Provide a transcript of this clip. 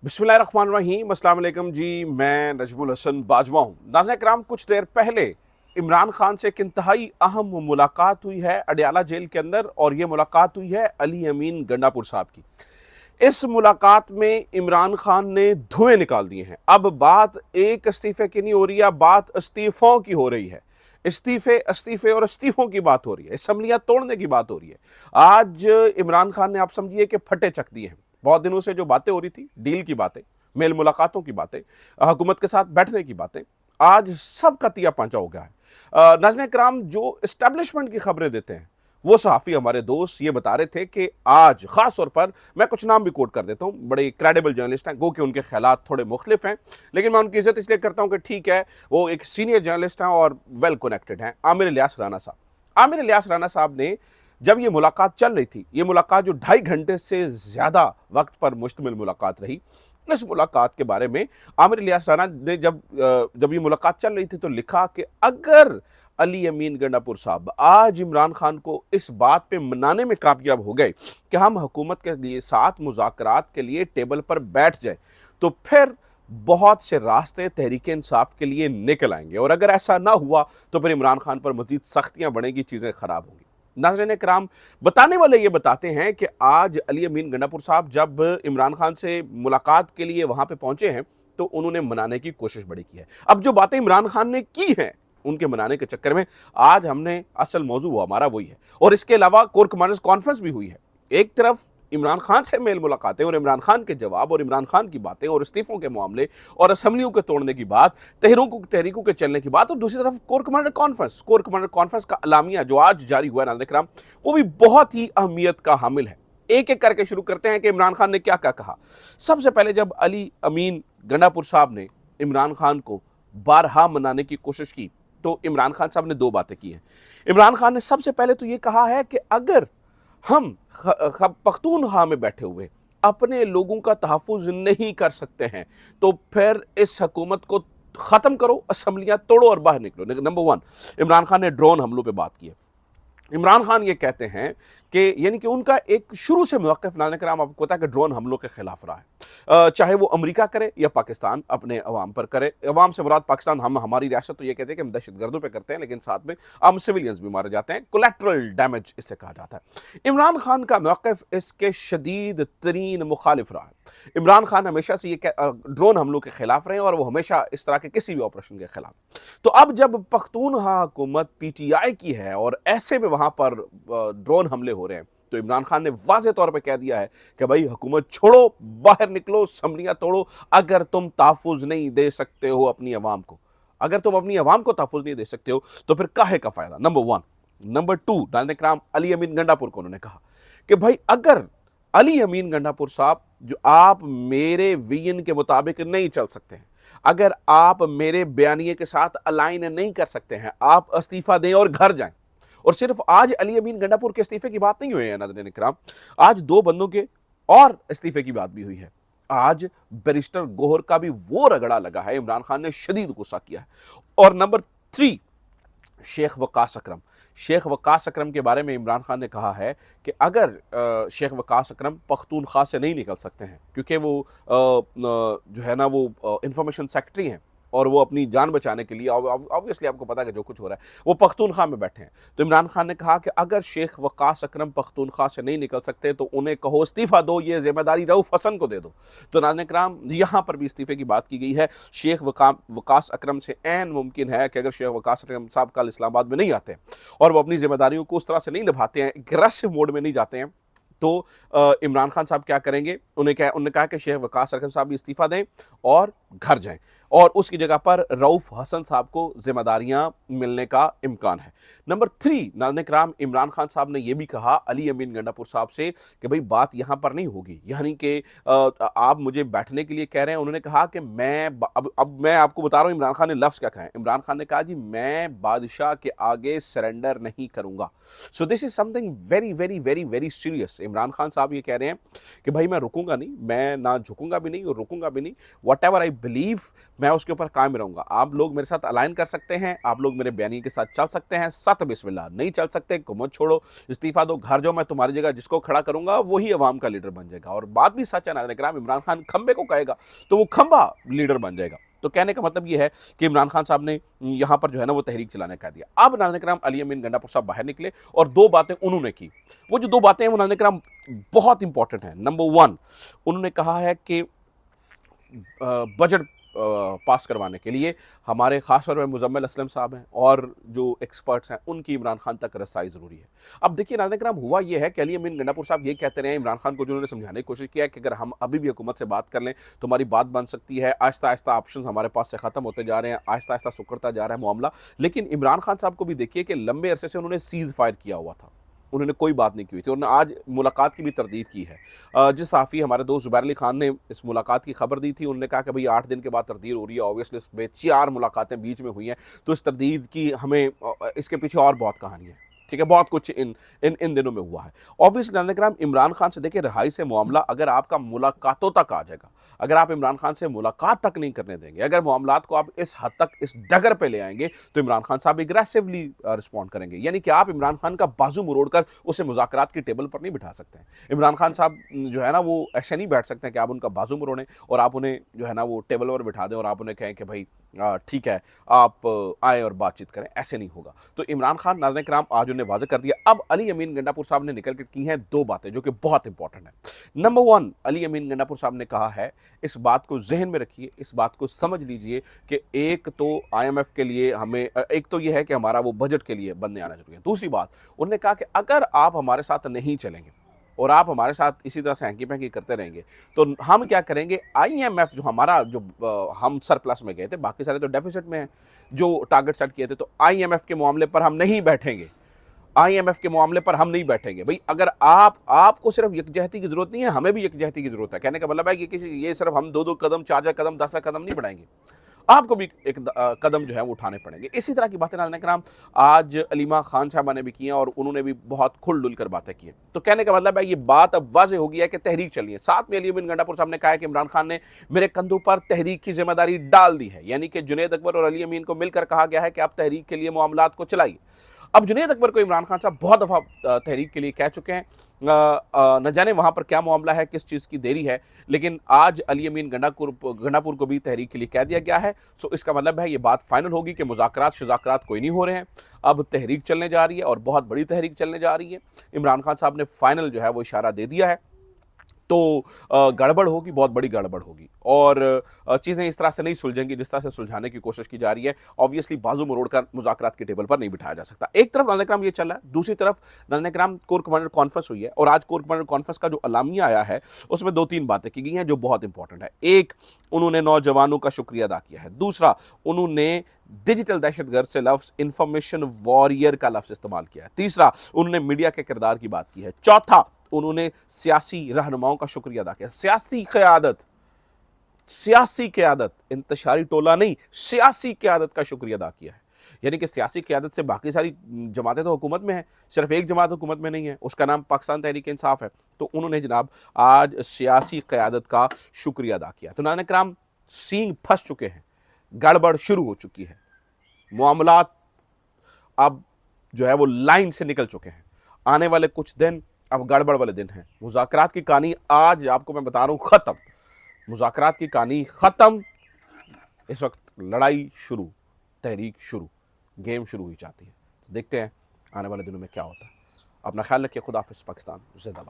बिस्मिल्लाहिर्रहमानिर्रहीम, अस्सलाम वालेकुम जी। मैं नजमुल हसन बाजवा हूँ। नाज़रीन कराम, कुछ देर पहले इमरान खान से एक इंतहाई अहम मुलाकात हुई है अडयाला जेल के अंदर, और ये मुलाकात हुई है अली अमीन गंडापुर साहब की। इस मुलाकात में इमरान खान ने धुएं निकाल दिए हैं। अब बात एक इस्तीफे की नहीं हो रही है, बात इस्तीफों की हो रही है। इस्तीफे इस्तीफे और इस्तीफों की बात हो रही है, असम्बलियां तोड़ने की बात हो रही है। आज इमरान खान ने, आप समझिए कि फटे चक दिए हैं। बहुत दिनों से जो बातें हो रही थी, डील की बातें, मेल मुलाकातों की बातें, हुकूमत के साथ बैठने की बातें, आज सब का तिया पांचा हो गया है। नाज़रीन कराम, जो एस्टेब्लिशमेंट की खबरें देते हैं, वो सहाफ़ी हमारे दोस्त ये बता रहे थे कि आज ख़ास तौर पर, मैं कुछ नाम भी कोट कर देता हूँ, बड़े क्रेडिबल जर्नलिस्ट हैं, गो कि उनके ख़यालात थोड़े मुख्तलिफ हैं, लेकिन मैं उनकी इज़्ज़त इसलिए करता हूँ कि ठीक है, वो एक सीनियर जर्नलिस्ट हैं और वेल कनेक्टेड हैं। आमिर इलियास राना साहब, आमिर इलियास राना साहब ने, जब ये मुलाकात चल रही थी, ये मुलाकात जो 2.5 घंटे से ज़्यादा वक्त पर मुश्तमिल मुलाकात रही, इस मुलाकात के बारे में आमिर इलियास राना ने जब ये मुलाकात चल रही थी तो लिखा कि अगर अली अमीन गंडापुर साहब आज इमरान खान को इस बात पे मनाने में कामयाब हो गए कि हम हुकूमत के लिए साथ मुज़ाकरात के लिए टेबल पर बैठ जाए, तो फिर बहुत से रास्ते तहरीक इंसाफ के लिए निकल आएंगे, और अगर ऐसा ना हुआ तो फिर इमरान खान पर मजीद सख्तियां बढ़ेंगी, चीज़ें ख़राब होंगी। नाज़रीन कराम, बताने वाले ये बताते हैं कि आज अली अमीन गंडापुर साहब जब इमरान खान से मुलाकात के लिए वहां पे पहुंचे हैं, तो उन्होंने मनाने की कोशिश बड़ी की है। अब जो बातें इमरान खान ने की हैं, उनके मनाने के चक्कर में आज हमने, असल मौजू वो हमारा वही है, और इसके अलावा कोर कमांडर्स कॉन्फ्रेंस भी हुई है। एक तरफ इमरान खान से मेल मुलाकातें और इमरान खान के जवाब और इमरान खान की बातें और इस्तीफों के मामले और असम्बलियों के तोड़ने की बात, तहरीकों के चलने की बात, और दूसरी तरफ कोर कमांडर कॉन्फ्रेंस का अलामिया जो आज जारी हुआ है, नाज़रीन कराम, वो भी बहुत ही अहमियत का हामिल है। एक एक करके शुरू करते हैं कि इमरान खान ने क्या क्या कहा। सबसे पहले जब अली अमीन गंडापुर साहब ने इमरान खान को बारहा मनाने की कोशिश की, तो इमरान खान साहब ने दो बातें की हैं। इमरान खान ने सबसे पहले तो ये कहा है कि अगर हम पख्तूनख्वा में बैठे हुए अपने लोगों का तहफ़्फ़ुज़ नहीं कर सकते हैं, तो फिर इस हुकूमत को ख़त्म करो, असम्बलियाँ तोड़ो और बाहर निकलो। नंबर वन, इमरान खान ने ड्रोन हमलों पे बात की है। इमरान खान ये कहते हैं कि यानी कि उनका एक शुरू से मौक़िफ़, नाज़रीन कराम, आपको पता है कि ड्रोन हमलों के खिलाफ रहा है। चाहे वो अमेरिका करे या पाकिस्तान अपने अवाम पर करे। अवाम से मुराद पाकिस्तान, हम हमारी रियासत तो ये कहते हैं कि हम दहशतगर्दों पे करते हैं, लेकिन साथ में आम सिविलियंस भी मारे जाते हैं। कोलैटरल डैमेज इसे कहा जाता है। इमरान खान का मौक़िफ़ इसके शदीद तरीन मुखालिफ रहा है। इमरान खान हमेशा से ये ड्रोन हमलों के खिलाफ रहे हैं, और वो हमेशा इस तरह के किसी भी ऑपरेशन के खिलाफ। तो अब जब पख्तूनख्वा हुकूमत पीटीआई की है और ऐसे में वहां पर ड्रोन हमले हो रहे हैं, तो इमरान खान ने वाज़ेह तौर पे कह दिया है कि भाई हुकूमत छोड़ो, बाहर निकलो, असम्बलियां तोड़ो। अगर तुम तहफ़्फ़ुज़ नहीं दे सकते हो अपनी अवाम को, अगर तुम अपनी अवाम को तहफ़्फ़ुज़ नहीं दे सकते हो, तो फिर काहे का फ़ायदा। Number one. नंबर टू, नाज़रीन कराम, अली अमीन गंडापुर को उन्होंने कहा कि भाई अगर अली अमीन गंडापुर साहब, जो आप मेरे विजन के मुताबिक नहीं चल सकते हैं, अगर आप मेरे बयानिए के साथ अलाइन नहीं कर सकते हैं, आप इस्तीफा दें और घर जाएं। और सिर्फ आज अली अमीन गंडापुर के इस्तीफे की बात नहीं हुई है, नाज़रीन इकराम, आज दो बंदों के और इस्तीफे की बात भी हुई है। आज बैरिस्टर गोहर का भी वो रगड़ा लगा है, इमरान खान ने शदीद गुस्सा किया है। और नंबर थ्री, शेख वकास अकरम। शेख वकास अकरम के बारे में इमरान खान ने कहा है कि अगर शेख वकास अकरम पख्तूनख्वा से नहीं निकल सकते हैं, क्योंकि वो जो है ना, वो इंफॉर्मेशन सेक्रेटरी हैं, और वो अपनी जान बचाने के लिए, ऑब्वियसली आपको पता है कि जो कुछ हो रहा है, वो पख्तूनख्वा में बैठे हैं। तो इमरान खान ने कहा कि अगर शेख वकास अकरम पख्तूनख्वा से नहीं निकल सकते, तो उन्हें कहो इस्तीफा दो, ये जिम्मेदारी रऊफ हसन को दे दो। तो नाज़रीन कराम, यहाँ पर भी इस्तीफे की बात की गई है। शेख वकास अकरम से ऐन मुमकिन है कि अगर शेख वकास अकरम साहब कल इस्लामाबाद में नहीं आते और वो अपनी जिम्मेदारियों को उस तरह से नहीं निभाते हैं, एग्रेसिव मोड में नहीं जाते हैं, तो इमरान खान साहब क्या करेंगे। उन्होंने कहा कि शेख वकास अकरम साहब भी इस्तीफा दें और घर जाएं, और उसकी जगह पर रऊफ हसन साहब को जिम्मेदारियां मिलने का इम्कान है। नंबर थ्री, नाज़रीन कराम, इमरान खान साहब ने यह भी कहा अली अमीन गंडापुर साहब से कि भाई बात यहां पर नहीं होगी, यानी कि आप मुझे बैठने के लिए कह रहे हैं। उन्होंने कहा कि अब मैं आपको बता रहा हूं इमरान खान ने लफ्ज़ क्या कहा है। इमरान खान ने कहा जी, मैं बादशाह के आगे सरेंडर नहीं करूंगा। So this is something very very very very serious. Imran Khan साहब ये कह रहे हैं कि भाई मैं रुकूंगा नहीं, मैं ना झुकूंगा भी नहीं और रुकूंगा भी नहीं। वट एवर आई बिलीव मैं उसके ऊपर कायम रहूँगा। आप लोग मेरे साथ अलाइन कर सकते हैं, आप लोग मेरे बयानी के साथ चल सकते हैं, सत बिस्मिल्लाह। नहीं चल सकते, हुकूमत छोड़ो, इस्तीफ़ा दो, घर जाओ, मैं तुम्हारी जगह जिसको खड़ा करूँगा वही अवाम का लीडर बन जाएगा। और बात भी सच है नाज़रीन किराम, इमरान खान खंबे को कहेगा तो वो खंबा लीडर बन जाएगा। तो कहने का मतलब ये है कि इमरान खान साहब ने यहाँ पर जो है ना वो तहरीक चलाने का दिया। अब नाज़रीन किराम अली अमीन गंडापुर साहब बाहर निकले और 2 बातें उन्होंने की। वो जो 2 बातें हैं वो नाज़रीन किराम बहुत इंपॉर्टेंट हैं। नंबर 1 उन्होंने कहा है कि बजट पास करवाने के लिए हमारे खास तौर पर मुजम्मिल असलम साहब हैं और जो एक्सपर्ट्स हैं उनकी इमरान खान तक रसाई ज़रूरी है। अब देखिए नाज़रीन किराम, हुआ ये है कि अली अमीन गंडापुर साहब ये कहते रहे इमरान खान को, जो उन्होंने समझाने की कोशिश किया कि अगर हम अभी भी हुकूमत से बात कर लें तो हमारी बात बन सकती है, आहिस्ता आहिस्ता ऑप्शन हमारे पास से ख़त्म होते जा रहे हैं, आहिस्ता आहिस्ता सुकड़ता जा रहा है मामला। लेकिन इमरान खान साहब को भी देखिए कि लंबे अरसे से उन्होंने सीज़ फायर किया हुआ था, उन्होंने कोई बात नहीं की हुई थी। उन्होंने आज मुलाकात की भी तरदीद की है। जिस सहाफ़ी हमारे दोस्त ज़ुबैर अली खान ने इस मुलाकात की खबर दी थी, उन्होंने कहा कि भाई 8 दिन के बाद तरदीद हो रही है, ऑब्वियसली इसमें 4 मुलाकातें बीच में हुई हैं, तो इस तरदीद की हमें इसके पीछे और बहुत कहानी है। ठीक है, बहुत कुछ इन दिनों में हुआ है। ऑब्वियसली नाज़रीन किराम, इमरान खान से देखिए रिहाई से मामला अगर आपका मुलाकातों तक आ जाएगा, अगर आप इमरान खान से मुलाकात तक नहीं करने देंगे, अगर मामलात को आप इस हद तक इस डगर पे ले आएंगे तो इमरान खान साहब एग्रेसिवली रिस्पॉन्ड करेंगे। यानी कि आप इमरान खान का बाजू मरोड़कर उसे मुज़ाकरात की टेबल पर नहीं बिठा सकते हैं। इमरान खान साहब जो है ना वो ऐसे नहीं बैठ सकते हैं कि आप उनका बाजू मरोड़ें और आप उन्हें जो है ना वो टेबल पर बिठा दें और आप उन्हें कहें कि भाई ठीक है, आप आए और बातचीत करें, ऐसे नहीं होगा। तो इमरान खान नाज़रीन किराम आज उन्हें वाज़ेह कर दिया। अब अली अमीन गंडापुर साहब ने निकल कर की हैं 2 बातें जो कि बहुत इंपॉर्टेंट है। नंबर 1 अली अमीन गंडापुर साहब ने कहा है, इस बात को ज़हन में रखिए, इस बात को समझ लीजिए कि एक तो IMF के लिए हमें एक तो ये है कि हमारा वो बजट के लिए बंदे आना ज़रूरी है। दूसरी बात उन्होंने कहा कि अगर आप हमारे साथ नहीं चलेंगे और आप हमारे साथ इसी तरह से हैंकी-पैंकी करते रहेंगे तो हम क्या करेंगे, IMF जो हमारा जो हम सरप्लस में गए थे, बाकी सारे तो डेफिसिट में हैं, जो टारगेट सेट किए थे, तो IMF के मामले पर हम नहीं बैठेंगे। IMF के मामले पर हम नहीं बैठेंगे। भई अगर आपको सिर्फ यकजहती की ज़रूरत नहीं है, हमें भी यकजहती की ज़रूरत है। कहने का मतलब है कि ये सिर्फ हम 2-2 कदम, 4-4 कदम, 10 कदम नहीं बढ़ाएँगे। आपको भी एक कदम जो है वो उठाने पड़ेंगे। इसी तरह की बातें नाज़रीन किराम आज अलीमा खान साहबा ने भी की हैं और उन्होंने भी बहुत खुल-डुल कर बातें की हैं। तो कहने का मतलब है ये बात अब वाज़ेह हो गई है कि तहरीक चलनी है। साथ में अली अमीन गंडापुर साहब ने कहा है कि इमरान खान ने मेरे कंधों पर तहरीक की ज़िम्मेदारी डाल दी है। यानी कि जुनैद अकबर और अली अमीन को मिलकर कहा गया है कि आप तहरीक के लिए मामलात को चलाइए। अब जुनैद अकबर को इमरान खान साहब बहुत दफ़ा तहरीक के लिए कह चुके हैं। न जाने वहाँ पर क्या मामला है, किस चीज़ की देरी है, लेकिन आज अली अमीन गंडापुर को भी तहरीक के लिए कह दिया गया है। सो इसका मतलब है ये बात फाइनल होगी कि मुज़ाकरात कोई नहीं हो रहे हैं, अब तहरीक चलने जा रही है और बहुत बड़ी तहरीक चलने जा रही है। इमरान खान साहब ने फाइनल जो है वो इशारा दे दिया है। तो गड़बड़ होगी, बहुत बड़ी गड़बड़ होगी और चीज़ें इस तरह से नहीं सुलझेंगी जिस तरह से सुलझाने की कोशिश की जा रही है। ऑब्वियसली बाजू मरोड़कर मुज़ाकरात की टेबल पर नहीं बिठाया जा सकता। एक तरफ नाज़रीन किराम ये चल रहा है, दूसरी तरफ नाज़रीन किराम कोर कमांडर कॉन्फ्रेंस हुई है और आज कोर कमांडर कॉन्फ्रेंस का जो अलामिया आया है उसमें 2-3 बातें की गई हैं जो बहुत इंपॉर्टेंट है। एक, उन्होंने नौजवानों का शुक्रिया अदा किया है। दूसरा, उन्होंने डिजिटल दहशतगर्द से लफ्ज़ इंफॉर्मेशन वॉरियर का लफ्ज़ इस्तेमाल किया है। तीसरा, उन्होंने मीडिया के किरदार की बात की है। चौथा, उन्होंने सियासी रहनुमाओं का शुक्रिया अदा किया। सियासी क़यादत, इंतशारी टोला नहीं, सियासी क़यादत का शुक्रिया अदा किया है। यानी कि सियासी क़यादत से बाकी सारी जमातें तो हुकूमत में हैं, सिर्फ एक जमात हुकूमत में नहीं है, उसका नाम पाकिस्तान तहरीक इंसाफ है। तो उन्होंने जनाब आज सियासी क़यादत का शुक्रिया अदा किया। तो नाज़रीन किराम सींग फंस चुके हैं, गड़बड़ शुरू हो चुकी है, मामलात अब जो है वो लाइन से निकल चुके हैं। आने वाले कुछ दिन अब गड़बड़ वाले दिन हैं। मुज़ाकरात की कहानी आज आपको मैं बता रहा हूँ ख़त्म, मुज़ाकरात की कहानी ख़त्म। इस वक्त लड़ाई शुरू, तहरीक शुरू, गेम शुरू हुई जाती है। देखते हैं आने वाले दिनों में क्या होता है। अपना ख्याल रखिए। खुदा हाफ़िज़। पाकिस्तान ज़िंदाबाद।